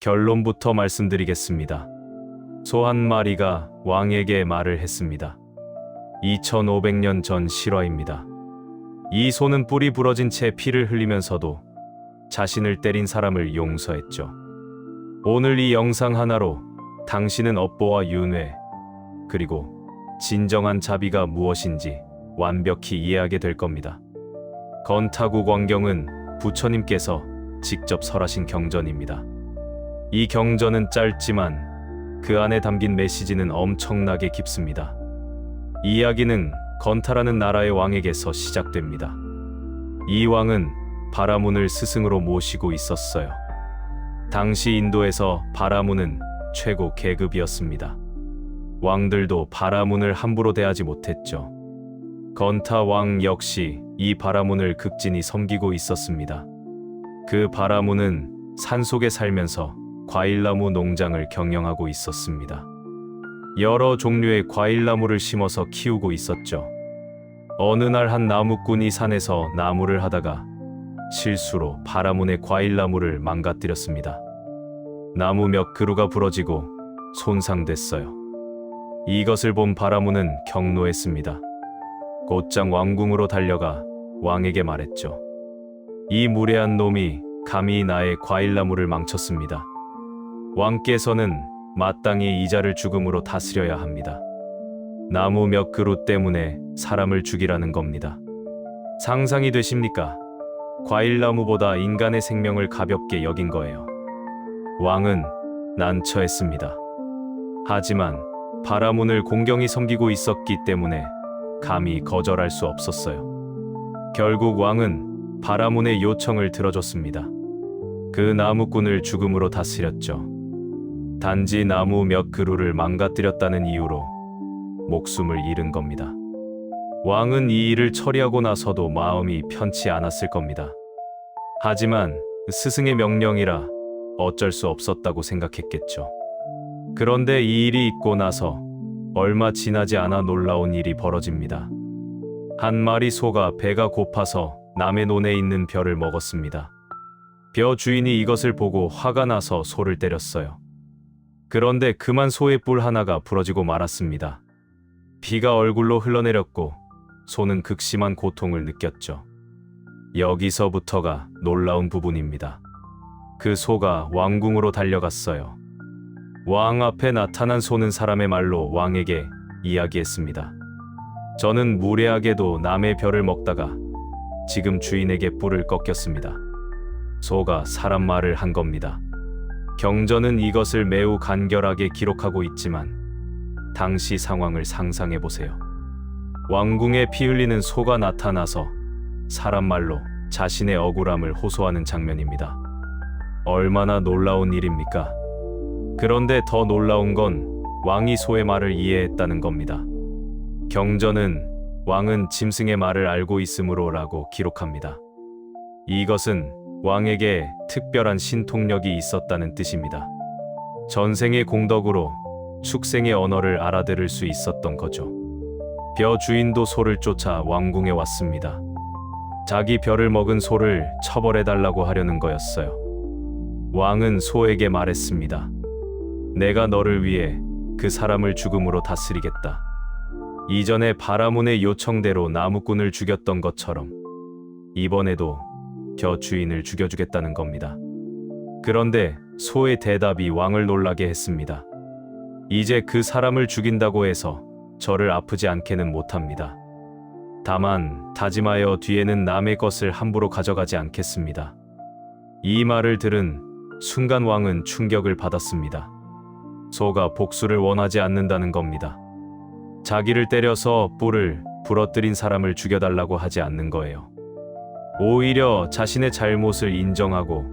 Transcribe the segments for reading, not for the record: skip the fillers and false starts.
결론부터 말씀드리겠습니다. 소 한 마리가 왕에게 말을 했습니다. 2500년 전 실화입니다. 이 소는 뿔이 부러진 채 피를 흘리면서도 자신을 때린 사람을 용서했죠. 오늘 이 영상 하나로 당신은 업보와 윤회, 그리고 진정한 자비가 무엇인지 완벽히 이해하게 될 겁니다. 건타국 왕경은 부처님께서 직접 설하신 경전입니다. 이 경전은 짧지만 그 안에 담긴 메시지는 엄청나게 깊습니다. 이 이야기는 건타라는 나라의 왕에게서 시작됩니다. 이 왕은 바라문을 스승으로 모시고 있었어요. 당시 인도에서 바라문은 최고 계급이었습니다. 왕들도 바라문을 함부로 대하지 못했죠. 건타 왕 역시 이 바라문을 극진히 섬기고 있었습니다. 그 바라문은 산속에 살면서 과일나무 농장을 경영하고 있었습니다. 여러 종류의 과일나무를 심어서 키우고 있었죠. 어느 날 한 나무꾼이 산에서 나무를 하다가 실수로 바라문의 과일나무를 망가뜨렸습니다. 나무 몇 그루가 부러지고 손상됐어요. 이것을 본 바라문은 경노했습니다. 곧장 왕궁으로 달려가 왕에게 말했죠. 이 무례한 놈이 감히 나의 과일나무를 망쳤습니다. 왕께서는 마땅히 이자를 죽음으로 다스려야 합니다. 나무 몇 그루 때문에 사람을 죽이라는 겁니다. 상상이 되십니까? 과일나무보다 인간의 생명을 가볍게 여긴 거예요. 왕은 난처했습니다. 하지만 바라문을 공경히 섬기고 있었기 때문에 감히 거절할 수 없었어요. 결국 왕은 바라문의 요청을 들어줬습니다. 그 나무꾼을 죽음으로 다스렸죠. 단지 나무 몇 그루를 망가뜨렸다는 이유로 목숨을 잃은 겁니다. 왕은 이 일을 처리하고 나서도 마음이 편치 않았을 겁니다. 하지만 스승의 명령이라 어쩔 수 없었다고 생각했겠죠. 그런데 이 일이 있고 나서 얼마 지나지 않아 놀라운 일이 벌어집니다. 한 마리 소가 배가 고파서 남의 논에 있는 벼를 먹었습니다. 벼 주인이 이것을 보고 화가 나서 소를 때렸어요. 그런데 그만 소의 뿔 하나가 부러지고 말았습니다. 피가 얼굴로 흘러내렸고 소는 극심한 고통을 느꼈죠. 여기서부터가 놀라운 부분입니다. 그 소가 왕궁으로 달려갔어요. 왕 앞에 나타난 소는 사람의 말로 왕에게 이야기했습니다. 저는 무례하게도 남의 벼를 먹다가 지금 주인에게 뿔을 꺾였습니다. 소가 사람 말을 한 겁니다. 경전은 이것을 매우 간결하게 기록하고 있지만 당시 상황을 상상해 보세요. 왕궁에 피 흘리는 소가 나타나서 사람 말로 자신의 억울함을 호소하는 장면입니다. 얼마나 놀라운 일입니까? 그런데 더 놀라운 건 왕이 소의 말을 이해했다는 겁니다. 경전은 왕은 짐승의 말을 알고 있으므로라고 기록합니다. 이것은 왕에게 특별한 신통력이 있었다는 뜻입니다. 전생의 공덕으로 축생의 언어를 알아들을 수 있었던 거죠. 벼 주인도 소를 쫓아 왕궁에 왔습니다. 자기 벼를 먹은 소를 처벌해달라고 하려는 거였어요. 왕은 소에게 말했습니다. 내가 너를 위해 그 사람을 죽음으로 다스리겠다. 이전에 바라문의 요청대로 나무꾼을 죽였던 것처럼 이번에도 벼 주인을 죽여주겠다는 겁니다. 그런데 소의 대답이 왕을 놀라게 했습니다. 이제 그 사람을 죽인다고 해서 저를 아프지 않게는 못합니다. 다만 다짐하여 뒤에는 남의 것을 함부로 가져가지 않겠습니다. 이 말을 들은 순간 왕은 충격을 받았습니다. 소가 복수를 원하지 않는다는 겁니다. 자기를 때려서 뿔을 부러뜨린 사람을 죽여달라고 하지 않는 거예요. 오히려 자신의 잘못을 인정하고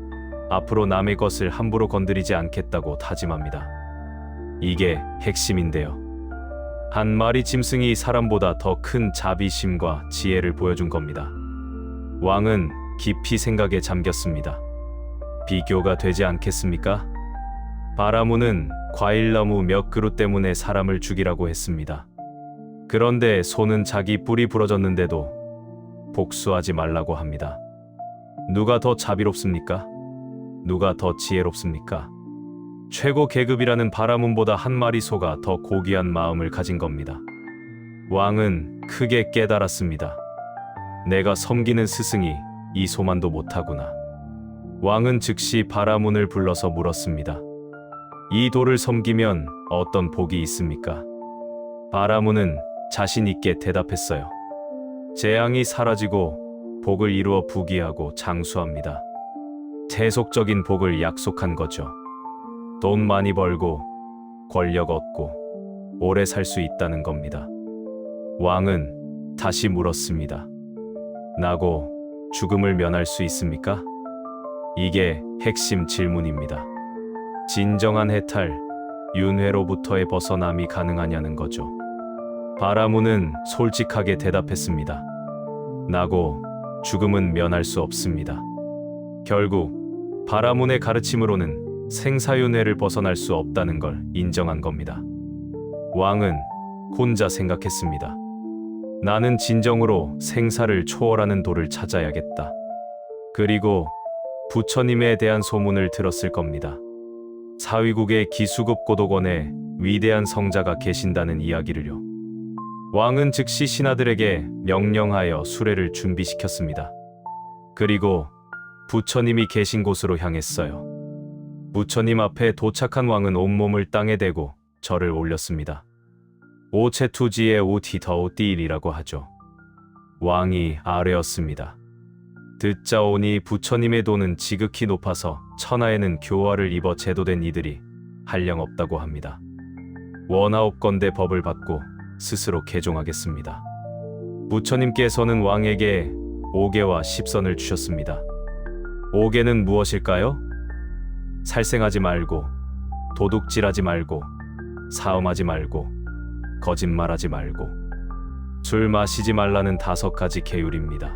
앞으로 남의 것을 함부로 건드리지 않겠다고 다짐합니다. 이게 핵심인데요. 한 마리 짐승이 사람보다 더 큰 자비심과 지혜를 보여준 겁니다. 왕은 깊이 생각에 잠겼습니다. 비교가 되지 않겠습니까? 바라문은 과일나무 몇 그루 때문에 사람을 죽이라고 했습니다. 그런데 소는 자기 뿔이 부러졌는데도 복수하지 말라고 합니다. 누가 더 자비롭습니까? 누가 더 지혜롭습니까? 최고 계급이라는 바라문보다 한 마리 소가 더 고귀한 마음을 가진 겁니다. 왕은 크게 깨달았습니다. 내가 섬기는 스승이 이 소만도 못하구나. 왕은 즉시 바라문을 불러서 물었습니다. 이 돌을 섬기면 어떤 복이 있습니까? 바라문은 자신 있게 대답했어요. 재앙이 사라지고 복을 이루어 부귀하고 장수합니다. 세속적인 복을 약속한 거죠. 돈 많이 벌고 권력 얻고 오래 살 수 있다는 겁니다. 왕은 다시 물었습니다. 나고 죽음을 면할 수 있습니까? 이게 핵심 질문입니다. 진정한 해탈, 윤회로부터의 벗어남이 가능하냐는 거죠. 바라문은 솔직하게 대답했습니다. 나고 죽음은 면할 수 없습니다. 결국 바라문의 가르침으로는 생사윤회를 벗어날 수 없다는 걸 인정한 겁니다. 왕은 혼자 생각했습니다. 나는 진정으로 생사를 초월하는 도를 찾아야겠다. 그리고 부처님에 대한 소문을 들었을 겁니다. 사위국의 기수급 고독원에 위대한 성자가 계신다는 이야기를요. 왕은 즉시 신하들에게 명령하여 수레를 준비시켰습니다. 그리고 부처님이 계신 곳으로 향했어요. 부처님 앞에 도착한 왕은 온몸을 땅에 대고 절을 올렸습니다. 오체투지의 오티더오띠일이라고 하죠. 왕이 아뢰었습니다. 듣자오니 부처님의 도는 지극히 높아서 천하에는 교화를 입어 제도된 이들이 한량없다고 합니다. 원하옵건대 법을 받고 스스로 개종하겠습니다. 부처님께서는 왕에게 5개와 10선을 주셨습니다. 5개는 무엇일까요? 살생하지 말고, 도둑질하지 말고, 사음하지 말고, 거짓말하지 말고, 술 마시지 말라는 5가지 계율입니다.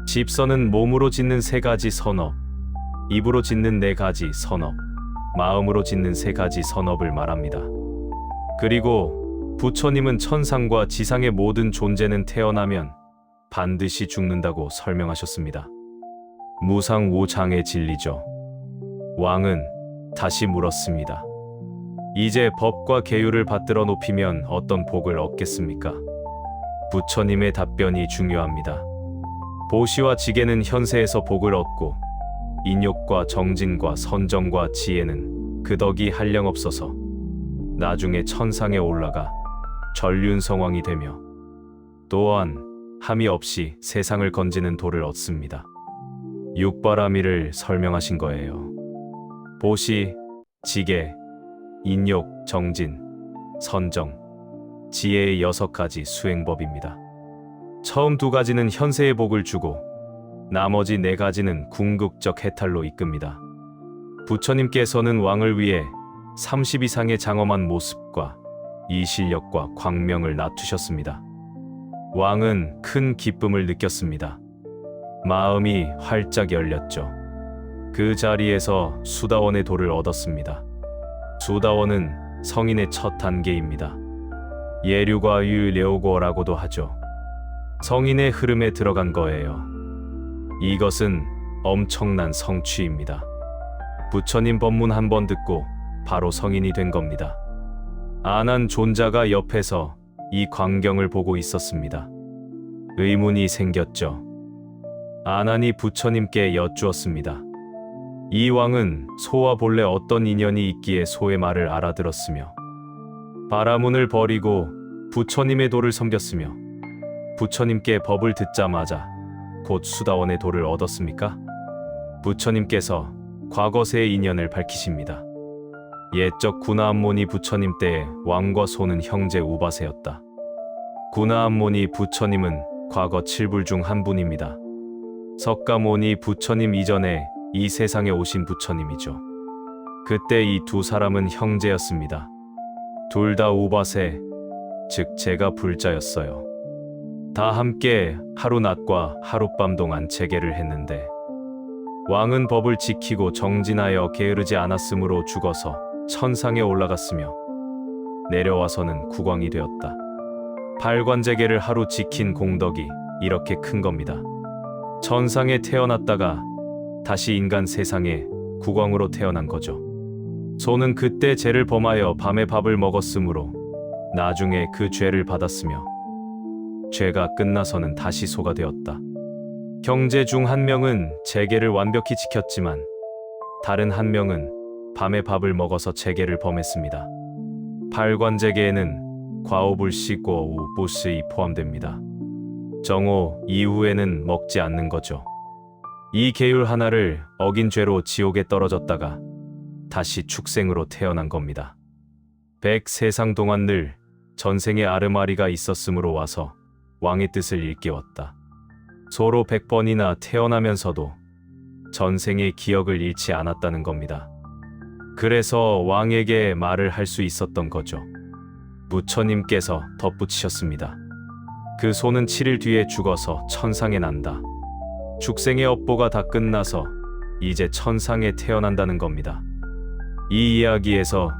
10선은 몸으로 짓는 3가지 선업, 입으로 짓는 4가지 선업, 마음으로 짓는 3가지 선업을 말합니다. 그리고 부처님은 천상과 지상의 모든 존재는 태어나면 반드시 죽는다고 설명하셨습니다. 무상우장의 진리죠. 왕은 다시 물었습니다. 이제 법과 계율을 받들어 높이면 어떤 복을 얻겠습니까? 부처님의 답변이 중요합니다. 보시와 지게는 현세에서 복을 얻고 인욕과 정진과 선정과 지혜는 그 덕이 한량없어서 나중에 천상에 올라가 전륜성왕이 되며 또한 함이 없이 세상을 건지는 도를 얻습니다. 육바라미를 설명하신 거예요. 보시, 지계, 인욕, 정진, 선정, 지혜의 6가지 수행법입니다. 처음 2가지는 현세의 복을 주고 나머지 4가지는 궁극적 해탈로 이끕니다. 부처님께서는 왕을 위해 30 이상의 장엄한 모습과 이 실력과 광명을 낮추셨습니다. 왕은 큰 기쁨을 느꼈습니다. 마음이 활짝 열렸죠. 그 자리에서 수다원의 도를 얻었습니다. 수다원은 성인의 첫 단계입니다. 예류과 유려고라고도 하죠. 성인의 흐름에 들어간 거예요. 이것은 엄청난 성취입니다. 부처님 법문 한 번 듣고 바로 성인이 된 겁니다. 아난 존자가 옆에서 이 광경을 보고 있었습니다. 의문이 생겼죠. 아난이 부처님께 여쭈었습니다. 이 왕은 소와 본래 어떤 인연이 있기에 소의 말을 알아들었으며 바라문을 버리고 부처님의 도를 섬겼으며 부처님께 법을 듣자마자 곧 수다원의 도를 얻었습니까? 부처님께서 과거세의 인연을 밝히십니다. 옛적 구나암모니 부처님 때에 왕과 소는 형제 우바세였다. 구나암모니 부처님은 과거 7불 중 한 분입니다. 석가모니 부처님 이전에 이 세상에 오신 부처님이죠. 그때 이 2 사람은 형제였습니다. 둘 다 우바세, 즉 제가 불자였어요. 다 함께 하루낮과 하룻밤 동안 재계를 했는데 왕은 법을 지키고 정진하여 게으르지 않았으므로 죽어서 천상에 올라갔으며 내려와서는 국왕이 되었다. 8관재계를 하루 지킨 공덕이 이렇게 큰 겁니다. 천상에 태어났다가 다시 인간 세상에 국왕으로 태어난 거죠. 소는 그때 죄를 범하여 밤에 밥을 먹었으므로 나중에 그 죄를 받았으며 죄가 끝나서는 다시 소가 되었다. 형제 중 한 명은 제계를 완벽히 지켰지만 다른 한 명은 밤에 밥을 먹어서 제계를 범했습니다. 팔관제계에는 과오불식,고 우부스이 포함됩니다. 정오 이후에는 먹지 않는 거죠. 이 계율 하나를 어긴 죄로 지옥에 떨어졌다가 다시 축생으로 태어난 겁니다. 백세상 동안 늘 전생에 아르마리가 있었으므로 와서 왕의 뜻을 일깨웠다. 소로 100번이나 태어나면서도 전생의 기억을 잃지 않았다는 겁니다. 그래서 왕에게 말을 할 수 있었던 거죠. 부처님께서 덧붙이셨습니다. 그 소는 7일 뒤에 죽어서 천상에 난다. 축생의 업보가 다 끝나서 이제 천상에 태어난다는 겁니다. 이 이야기에서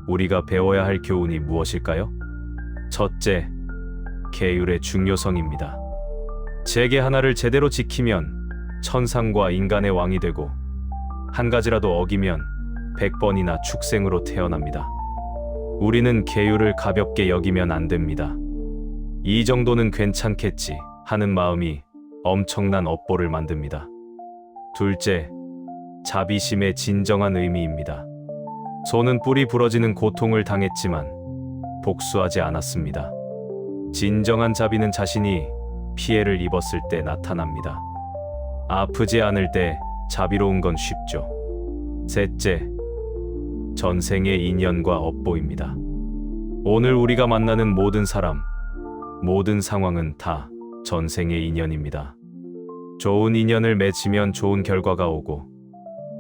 우리가 배워야 할 교훈이 무엇일까요? 첫째, 계율의 중요성입니다. 제계 하나를 제대로 지키면 천상과 인간의 왕이 되고 한 가지라도 어기면 100번이나 축생으로 태어납니다. 우리는 계율을 가볍게 여기면 안 됩니다. 이 정도는 괜찮겠지 하는 마음이 엄청난 업보를 만듭니다. 둘째, 자비심의 진정한 의미입니다. 소는 뿔이 부러지는 고통을 당했지만 복수하지 않았습니다. 진정한 자비는 자신이 피해를 입었을 때 나타납니다. 아프지 않을 때 자비로운 건 쉽죠. 셋째, 전생의 인연과 업보입니다. 오늘 우리가 만나는 모든 사람, 모든 상황은 다 전생의 인연입니다. 좋은 인연을 맺으면 좋은 결과가 오고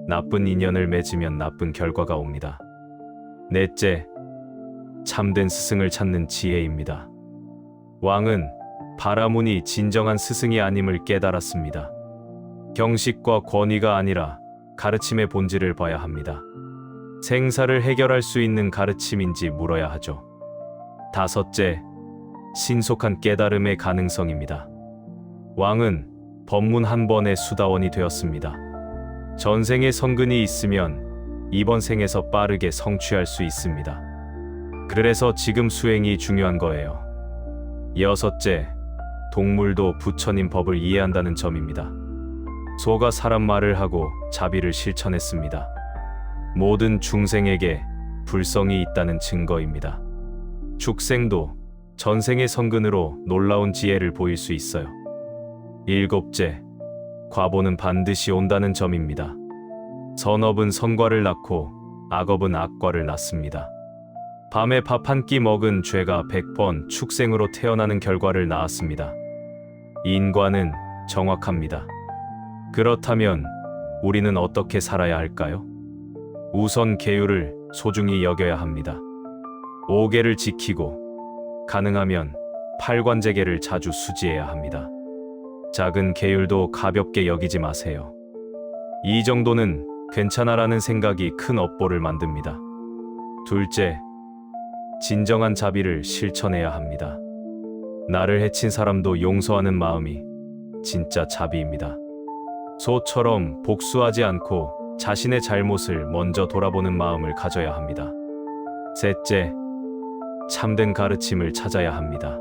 나쁜 인연을 맺으면 나쁜 결과가 옵니다. 넷째, 참된 스승을 찾는 지혜입니다. 왕은 바라문이 진정한 스승이 아님을 깨달았습니다. 경식과 권위가 아니라 가르침의 본질을 봐야 합니다. 생사를 해결할 수 있는 가르침인지 물어야 하죠. 다섯째, 신속한 깨달음의 가능성입니다. 왕은 법문 한 번의 수다원이 되었습니다. 전생에 성근이 있으면 이번 생에서 빠르게 성취할 수 있습니다. 그래서 지금 수행이 중요한 거예요. 여섯째, 동물도 부처님 법을 이해한다는 점입니다. 소가 사람 말을 하고 자비를 실천했습니다. 모든 중생에게 불성이 있다는 증거입니다. 축생도 전생의 성근으로 놀라운 지혜를 보일 수 있어요. 일곱째, 과보는 반드시 온다는 점입니다. 선업은 선과를 낳고 악업은 악과를 낳습니다. 밤에 밥 한 끼 먹은 죄가 100번 축생으로 태어나는 결과를 낳았습니다. 인과는 정확합니다. 그렇다면 우리는 어떻게 살아야 할까요? 우선 계율을 소중히 여겨야 합니다. 5계를 지키고 가능하면 팔관제계를 자주 수지해야 합니다. 작은 계율도 가볍게 여기지 마세요. 이 정도는 괜찮아라는 생각이 큰 업보를 만듭니다. 둘째, 진정한 자비를 실천해야 합니다. 나를 해친 사람도 용서하는 마음이 진짜 자비입니다. 소처럼 복수하지 않고 자신의 잘못을 먼저 돌아보는 마음을 가져야 합니다. 셋째, 참된 가르침을 찾아야 합니다.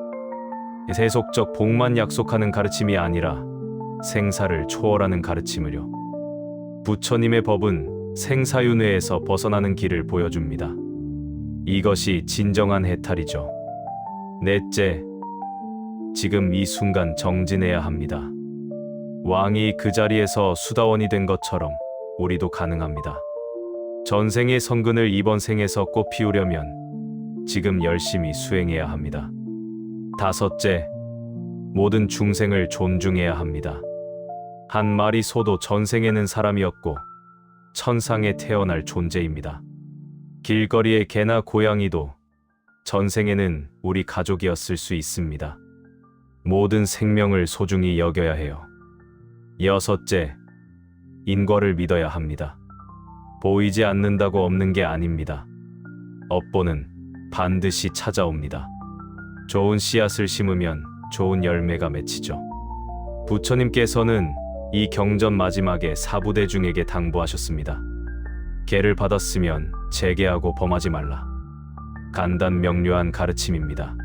세속적 복만 약속하는 가르침이 아니라 생사를 초월하는 가르침을요. 부처님의 법은 생사윤회에서 벗어나는 길을 보여줍니다. 이것이 진정한 해탈이죠. 넷째, 지금 이 순간 정진해야 합니다. 왕이 그 자리에서 수다원이 된 것처럼 우리도 가능합니다. 전생의 성근을 이번 생에서 꽃 피우려면 지금 열심히 수행해야 합니다. 다섯째, 모든 중생을 존중해야 합니다. 한 마리 소도 전생에는 사람이었고 천상에 태어날 존재입니다. 길거리의 개나 고양이도 전생에는 우리 가족이었을 수 있습니다. 모든 생명을 소중히 여겨야 해요. 여섯째, 인과를 믿어야 합니다. 보이지 않는다고 없는 게 아닙니다. 업보는 반드시 찾아옵니다. 좋은 씨앗을 심으면 좋은 열매가 맺히죠. 부처님께서는 이 경전 마지막에 사부대중에게 당부하셨습니다. 개를 받았으면 재개하고 범하지 말라. 간단 명료한 가르침입니다.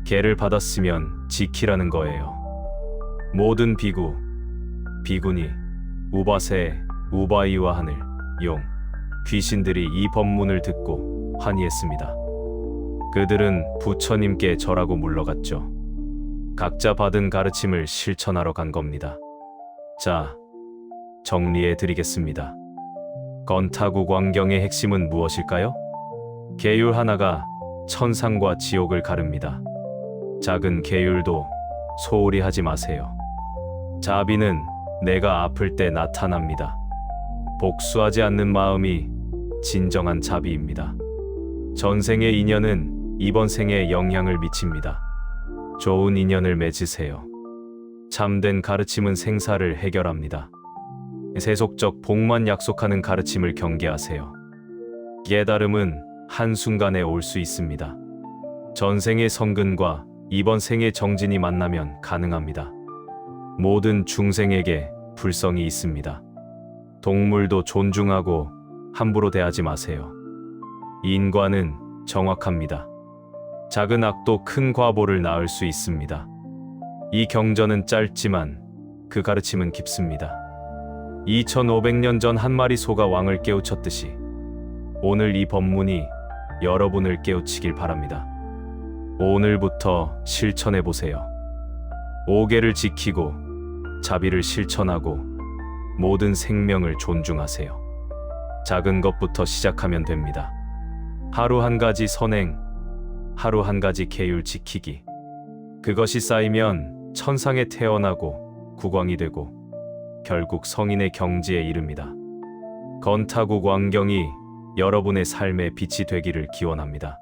개를 받았으면 지키라는 거예요. 모든 비구, 비구니, 우바새, 우바이와 하늘, 용, 귀신들이 이 법문을 듣고 환희했습니다. 그들은 부처님께 절하고 물러갔죠. 각자 받은 가르침을 실천하러 간 겁니다. 자, 정리해 드리겠습니다. 건타구 광경의 핵심은 무엇일까요? 계율 하나가 천상과 지옥을 가릅니다. 작은 계율도 소홀히 하지 마세요. 자비는 내가 아플 때 나타납니다. 복수하지 않는 마음이 진정한 자비입니다. 전생의 인연은 이번 생에 영향을 미칩니다. 좋은 인연을 맺으세요. 참된 가르침은 생사를 해결합니다. 세속적 복만 약속하는 가르침을 경계하세요. 깨달음은 한순간에 올 수 있습니다. 전생의 성근과 이번 생의 정진이 만나면 가능합니다. 모든 중생에게 불성이 있습니다. 동물도 존중하고 함부로 대하지 마세요. 인과는 정확합니다. 작은 악도 큰 과보를 낳을 수 있습니다. 이 경전은 짧지만 그 가르침은 깊습니다. 2500년 전 한 마리 소가 왕을 깨우쳤듯이 오늘 이 법문이 여러분을 깨우치길 바랍니다. 오늘부터 실천해 보세요. 5계를 지키고 자비를 실천하고 모든 생명을 존중하세요. 작은 것부터 시작하면 됩니다. 하루 한 가지 선행, 하루 한 가지 계율 지키기. 그것이 쌓이면 천상에 태어나고 국왕이 되고 결국 성인의 경지에 이릅니다. 건타구 광경이 여러분의 삶의 빛이 되기를 기원합니다.